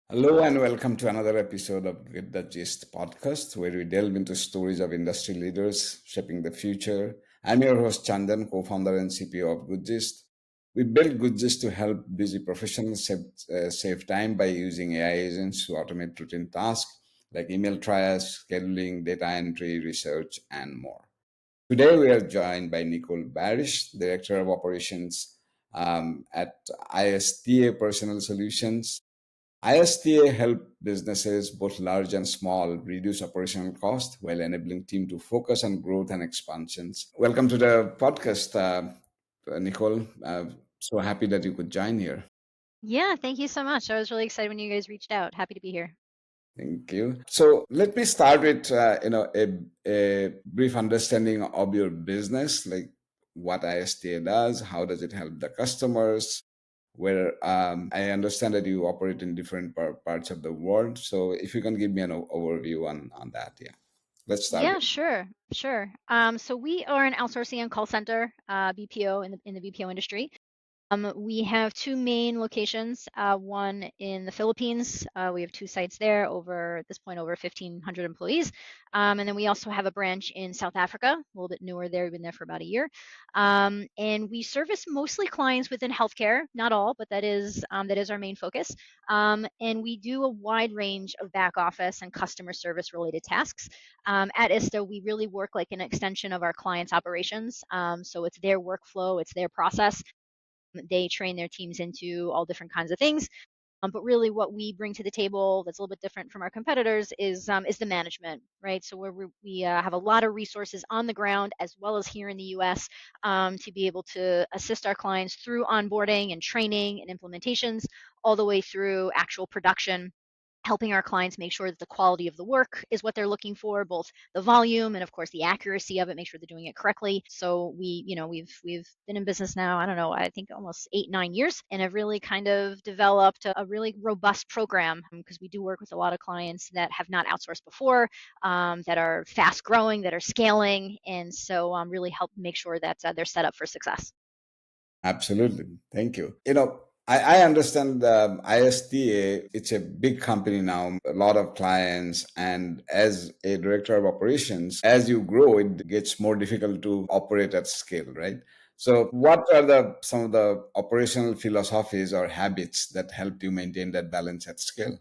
Hello and welcome to another episode of Get the Gist podcast, where we delve into stories of industry leaders shaping the future. I'm your host Chandan, co-founder and CPO of Good Gist. We built Good Gist to help busy professionals save time by using AI agents to automate routine tasks like email triage, scheduling, data entry, research, and more. Today we are joined by Nicole Barrish, Director of Operations at ISTA Personal Solutions. ISTA help businesses, both large and small, reduce operational cost while enabling team to focus on growth and expansions. Welcome to the podcast, Nicole. So happy that you could join here. Yeah, thank you so much. I was really excited when you guys reached out. Happy to be here. Thank you. So let me start with a brief understanding of your business, like what ISTA does, how does it help the customers, where I understand that you operate in different parts of the world. So if you can give me an overview on that, yeah. Let's start Yeah, with. sure. So we are an outsourcing and call center, BPO in the BPO industry. We have two main locations, one in the Philippines. We have two sites there, over at this point, over 1,500 employees. And then we also have a branch in South Africa, a little bit newer there. We've been there for about a year. And we service mostly clients within healthcare, not all, but that is our main focus. And we do a wide range of back office and customer service related tasks. At ISTA, we really work like an extension of our clients' operations. So it's their workflow, it's their process. They train their teams into all different kinds of things. But really, what we bring to the table that's a little bit different from our competitors is the management, right? So we have a lot of resources on the ground as well as here in the U.S. To be able to assist our clients through onboarding and training and implementations, all the way through actual production, helping our clients make sure that the quality of the work is what they're looking for, both the volume and of course the accuracy of it, make sure they're doing it correctly. So we've been in business now, I don't know, I think almost 8, 9 years, and have really kind of developed a really robust program because we do work with a lot of clients that have not outsourced before, that are fast growing, that are scaling, and so really help make sure that they're set up for success. Absolutely. Thank you. I understand ISTA, it's a big company now, a lot of clients. And as a director of operations, as you grow, it gets more difficult to operate at scale, right? So what are the some of the operational philosophies or habits that help you maintain that balance at scale?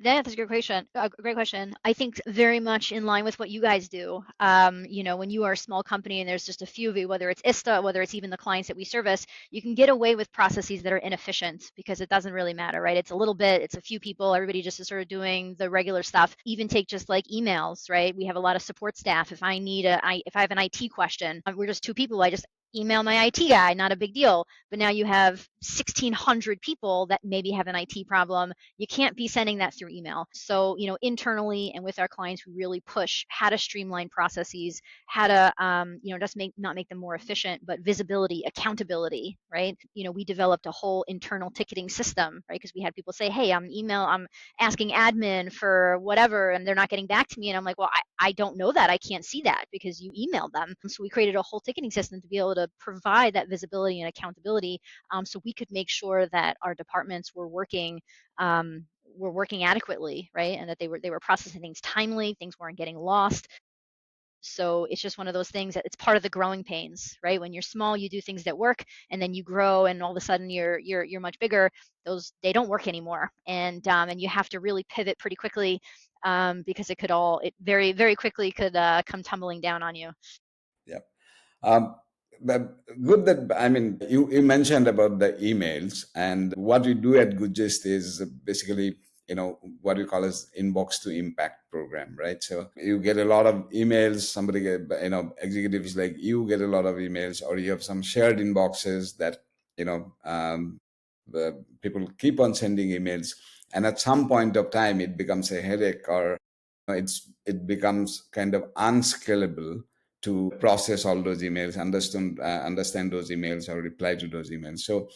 That's a great question. Great question. I think very much in line with what you guys do. When you are a small company and there's just a few of you, whether it's ISTA, whether it's even the clients that we service, you can get away with processes that are inefficient because it doesn't really matter, right? It's a little bit, it's a few people, everybody just is sort of doing the regular stuff. Even take just like emails, right? We have a lot of support staff. If I have an IT question, we're just two people. I just email my IT guy, not a big deal. But now you have 1,600 people that maybe have an IT problem. You can't be sending that through email. So, internally and with our clients, we really push how to streamline processes, how to, just not make them more efficient, but visibility, accountability, right? We developed a whole internal ticketing system, right? Because we had people say, hey, I'm asking admin for whatever, and they're not getting back to me. And I'm like, well, I don't know that. I can't see that because you emailed them. So we created a whole ticketing system to be able to provide that visibility and accountability, so we could make sure that our departments were working adequately, right? And that they were processing things timely, things weren't getting lost. So it's just one of those things that it's part of the growing pains, right? When you're small, you do things that work, and then you grow, and all of a sudden you're much bigger. Those they don't work anymore, and you have to really pivot pretty quickly, because it very very quickly could come tumbling down on you. Yeah. Um, but good that I mean you mentioned about the emails, and what we do at GoodGist is basically what we call as inbox to impact program, right? So you get a lot of emails. Somebody get executives like you get a lot of emails, or you have some shared inboxes that the people keep on sending emails, and at some point of time it becomes a headache, or it becomes kind of unscalable to process all those emails, understand those emails, or reply to those emails. So,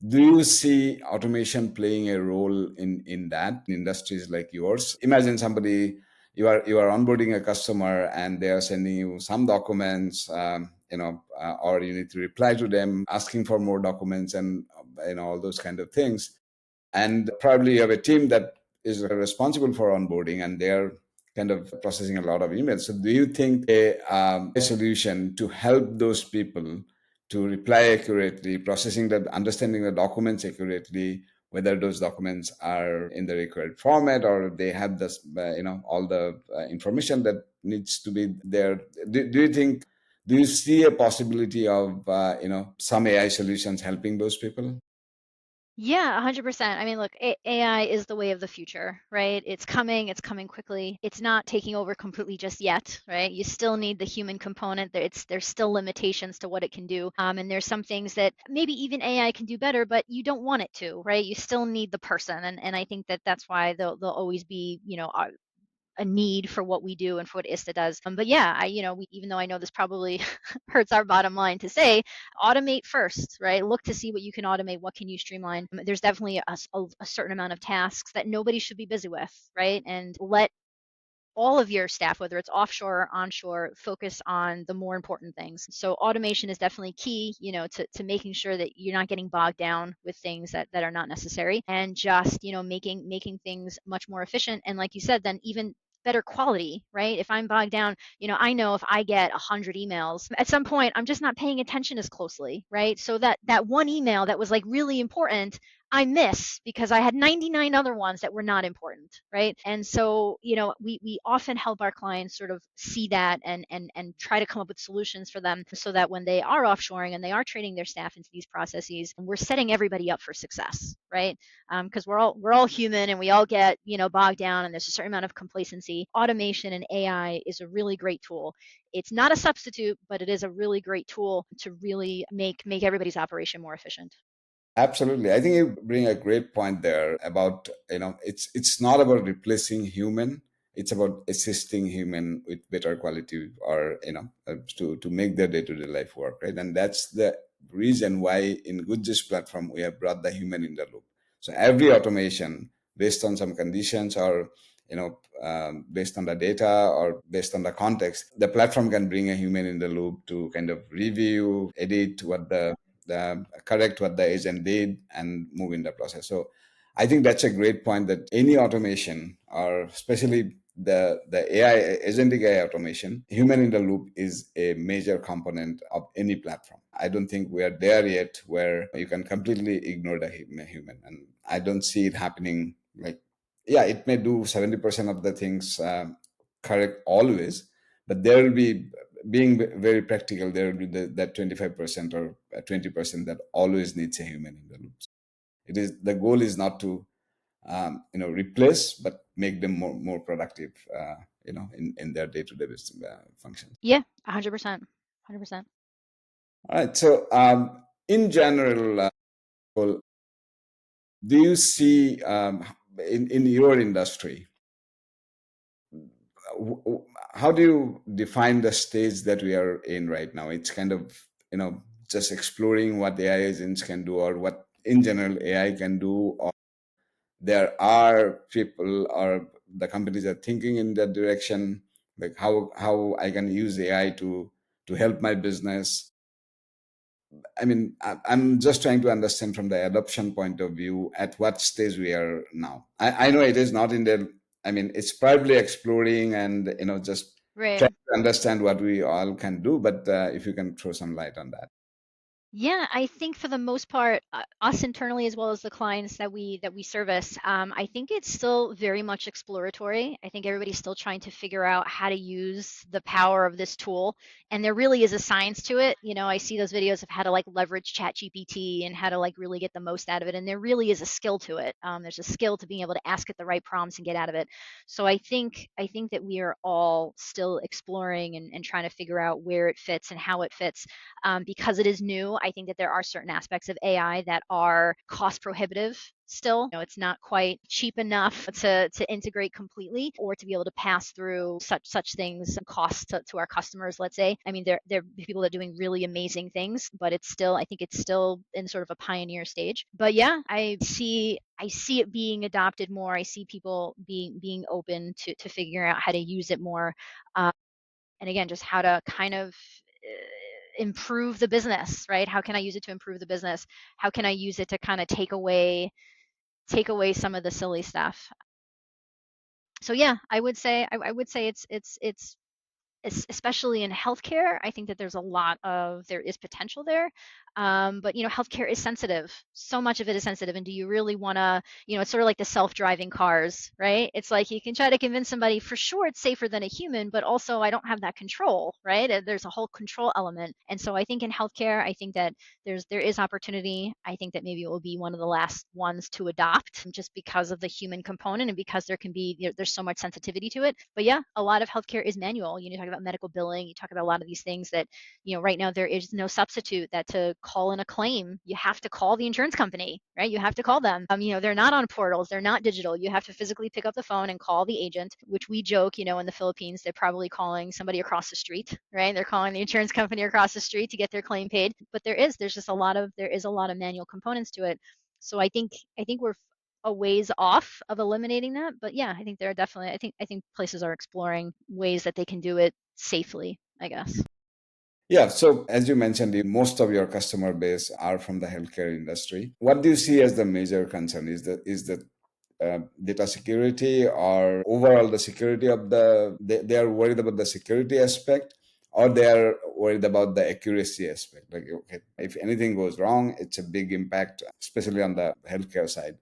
do you see automation playing a role in that in industries like yours? Imagine somebody you are onboarding a customer and they are sending you some documents, or you need to reply to them asking for more documents and all those kind of things. And probably you have a team that is responsible for onboarding, and they're kind of processing a lot of emails. So do you think a solution to help those people to reply accurately, processing the understanding the documents accurately, whether those documents are in the required format or they have this all the information that needs to be there? Do you think, do you see a possibility of some AI solutions helping those people? Yeah, 100%. I mean, look, AI is the way of the future, right? It's coming quickly. It's not taking over completely just yet, right? You still need the human component. There's still limitations to what it can do. And there's some things that maybe even AI can do better, but you don't want it to, right? You still need the person. And I think that that's why there'll always be, a need for what we do and for what ISTA does. But yeah, even though I know this probably hurts our bottom line to say, automate first, right? Look to see what you can automate. What can you streamline? There's definitely a certain amount of tasks that nobody should be busy with, right? And let all of your staff, whether it's offshore or onshore, focus on the more important things. So automation is definitely key, to making sure that you're not getting bogged down with things that are not necessary, and just, making things much more efficient. And like you said, then even better quality, right? If I'm bogged down, I know if I get 100 emails, at some point I'm just not paying attention as closely, right? So that one email that was like really important, I miss because I had 99 other ones that were not important, right? And so, we often help our clients sort of see that and try to come up with solutions for them so that when they are offshoring and they are training their staff into these processes, we're setting everybody up for success, right? Because we're all human and we all get, bogged down, and there's a certain amount of complacency. Automation and AI is a really great tool. It's not a substitute, but it is a really great tool to really make everybody's operation more efficient. Absolutely. I think you bring a great point there about, it's not about replacing human. It's about assisting human with better quality, or, to make their day-to-day life work, right? And that's the reason why in Goodgist platform, we have brought the human in the loop. So every automation based on some conditions, or, based on the data or based on the context, the platform can bring a human in the loop to kind of review, edit what correct what the agent did, and move in the process. So I think that's a great point, that any automation, or especially the AI, agentic AI automation, human in the loop is a major component of any platform. I don't think we are there yet where you can completely ignore the human, and I don't see it happening. Like, yeah, it may do 70% of the things correct always, but there will be, being very practical, there will be that 25% or 20% that always needs a human in the loop. It is, the goal is not to replace, but make them more productive, in their day-to-day functions. Yeah, 100%. 100%. All right. So, in general, well, do you see, in your industry, how do you define the stage that we are in right now? It's kind of, just exploring what AI agents can do, or what in general AI can do, or there are people or the companies are thinking in that direction, like how I can use AI to help my business. I mean, I'm just trying to understand from the adoption point of view at what stage we are now. I know it is not in the, I mean, it's probably exploring and, just Right. trying to understand what we all can do. But if you can throw some light on that. Yeah, I think for the most part, us internally as well as the clients that we service, I think it's still very much exploratory. I think everybody's still trying to figure out how to use the power of this tool, and there really is a science to it. I see those videos of how to like leverage ChatGPT and how to like really get the most out of it, and there really is a skill to it. There's a skill to being able to ask it the right prompts and get out of it. So I think that we are all still exploring and trying to figure out where it fits and how it fits, because it is new. I think that there are certain aspects of AI that are cost prohibitive still. It's not quite cheap enough to integrate completely or to be able to pass through such things and costs to our customers, let's say. I mean, there are people that are doing really amazing things, but I think it's still in sort of a pioneer stage. But yeah, I see it being adopted more. I see people being open to figuring out how to use it more. Um, and again, just how to kind of improve the business, right? How can I use it to improve the business? How can I use it to kind of take away take away some of the silly stuff. So yeah, I would say it's especially in healthcare. I think that there is potential there. But you know, healthcare is sensitive. So much of it is sensitive. And do you really want to, you know, it's sort of like the self-driving cars, right? It's like you can try to convince somebody for sure it's safer than a human, but also I don't have that control, right? There's a whole control element. And so I think in healthcare, I think that there is opportunity. I think that maybe it will be one of the last ones to adopt just because of the human component and because there can be, there's so much sensitivity to it. But yeah, a lot of healthcare is manual. You know, you talk about medical billing, you talk about a lot of these things that, you know, right now there is no substitute that to call in a claim, you have to call the insurance company, right? You have to call them. You know, they're not on portals, they're not digital. You have to physically pick up the phone and call the agent, which we joke, you know, in the Philippines, they're probably calling somebody across the street, right? They're calling the insurance company across the street to get their claim paid. But there's just there is a lot of manual components to it. So I think we're a ways off of eliminating that. But yeah, I think there are definitely, I think places are exploring ways that they can do it safely, I guess. Yeah, so as you mentioned, most of your customer base are from the healthcare industry. What do you see as the major concern? Is the data security, or overall the security of they are worried about the security aspect, or they are worried about the accuracy aspect? Like, okay, if anything goes wrong, it's a big impact, especially on the healthcare side.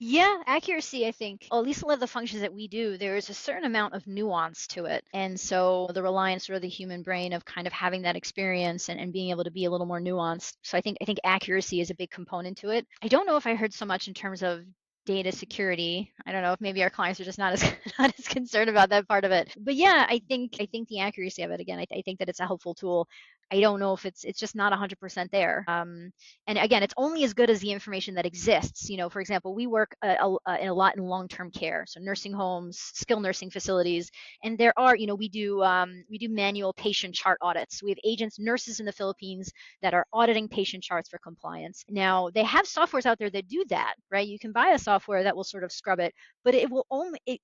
Yeah, accuracy, I think, at least a lot of the functions that we do, there is a certain amount of nuance to it. And so the reliance sort of the human brain of kind of having that experience and being able to be a little more nuanced. So I think accuracy is a big component to it. I don't know if I heard so much in terms of data security. I don't know if maybe our clients are just not as not as concerned about that part of it. But yeah, I think the accuracy of it again, I think that it's a helpful tool. I don't know if it's just not 100% there. And again, it's only as good as the information that exists. You know, for example, we work in a lot in long-term care, so nursing homes, skilled nursing facilities, and there are, you know, we do manual patient chart audits. We have agents, nurses in the Philippines that are auditing patient charts for compliance. Now, they have softwares out there that do that, right? You can buy a software that will sort of scrub it, but it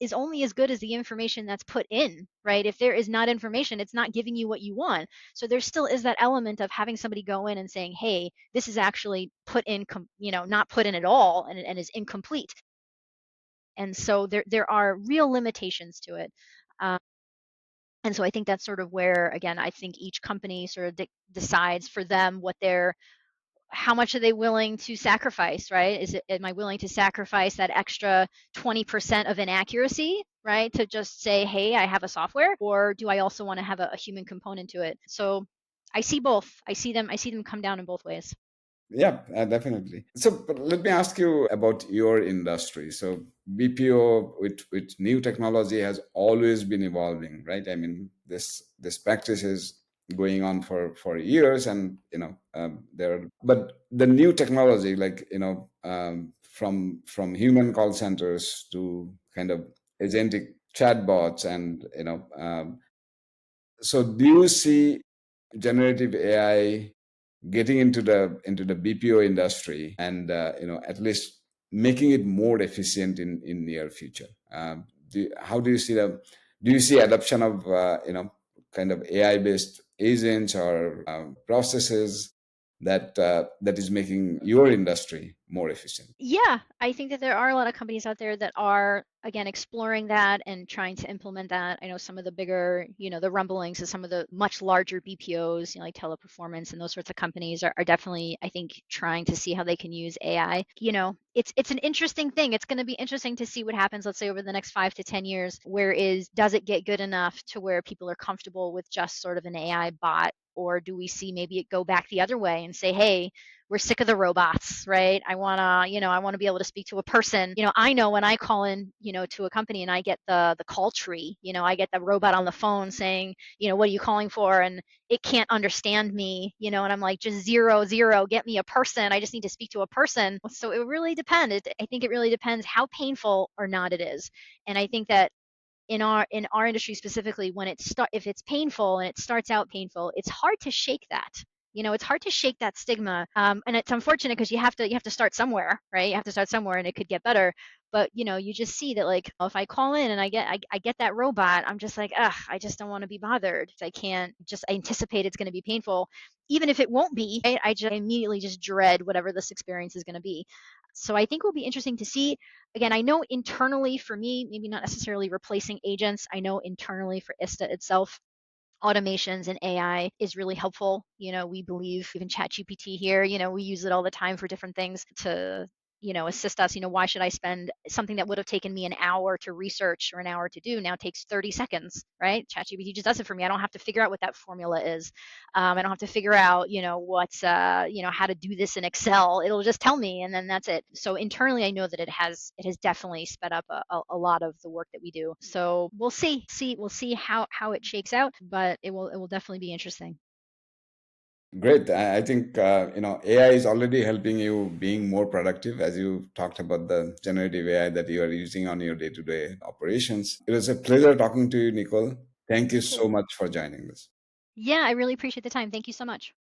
is only as good as the information that's put in, right? If there is not information, it's not giving you what you want. So there still is that element of having somebody go in and saying, hey, this is actually put in, you know, not put in at all and is incomplete. And so there are real limitations to it. Um, and so I think that's sort of where, again, I think each company sort of decides for them what they're, how much are they willing to sacrifice, right? Am I willing to sacrifice that extra 20% of inaccuracy, right? To just say, hey, I have a software, or do I also want to have a human component to it? So I see both. I see them come down in both ways. Yeah, definitely. So but let me ask you about your industry. So BPO with new technology has always been evolving, right? I mean, this practice is going on for years, and there. But the new technology, like from human call centers to kind of agentic chatbots, and so do you see generative AI getting into the BPO industry, and at least making it more efficient in near future? How do you see do you see adoption of kind of AI based agents or processes that is making your industry more efficient? Yeah, I think that there are a lot of companies out there that are, again, exploring that and trying to implement that. I know some of the bigger, you know, the rumblings of some of the much larger BPOs, you know, like Teleperformance and those sorts of companies are definitely, I think, trying to see how they can use AI. You know, it's an interesting thing. It's going to be interesting to see what happens, let's say, over the next 5 to 10 years. Does it get good enough to where people are comfortable with just sort of an AI bot? Or do we see maybe it go back the other way and say, hey, we're sick of the robots, right? I want to be able to speak to a person. You know, I know when I call in, you know, to a company and I get the call tree, you know, I get the robot on the phone saying, you know, what are you calling for? And it can't understand me, you know, and I'm like, just 0 0, get me a person. I just need to speak to a person. So it really depends. I think it really depends how painful or not it is. And I think that in our industry specifically, when if it's painful and it starts out painful, it's hard to shake that. You know, it's hard to shake that stigma, and it's unfortunate because you have to start somewhere, right? You have to start somewhere, and it could get better. But you know, you just see that, like, if I call in and I get that robot, I'm just like, ugh, I just don't want to be bothered. I can't just anticipate it's going to be painful, even if it won't be. Right? I immediately just dread whatever this experience is going to be. So I think it will be interesting to see. Again, I know internally for me, maybe not necessarily replacing agents. I know internally for ISTA itself, automations and AI is really helpful. We believe even ChatGPT here, we use it all the time for different things to, assist us. Why should I spend something that would have taken me an hour to research or an hour to do now takes 30 seconds, right? ChatGPT just does it for me. I don't have to figure out what that formula is. I don't have to figure out, what's, how to do this in Excel. It'll just tell me, and then that's it. So internally, I know that it has definitely sped up a lot of the work that we do. So we'll see how it shakes out, but it will definitely be interesting. Great. I think AI is already helping you being more productive, as you talked about the generative AI that you are using on your day-to-day operations. It was a pleasure talking to you, Nicole. Thank you so Cool. much for joining us. Yeah, I really appreciate the time. Thank you so much.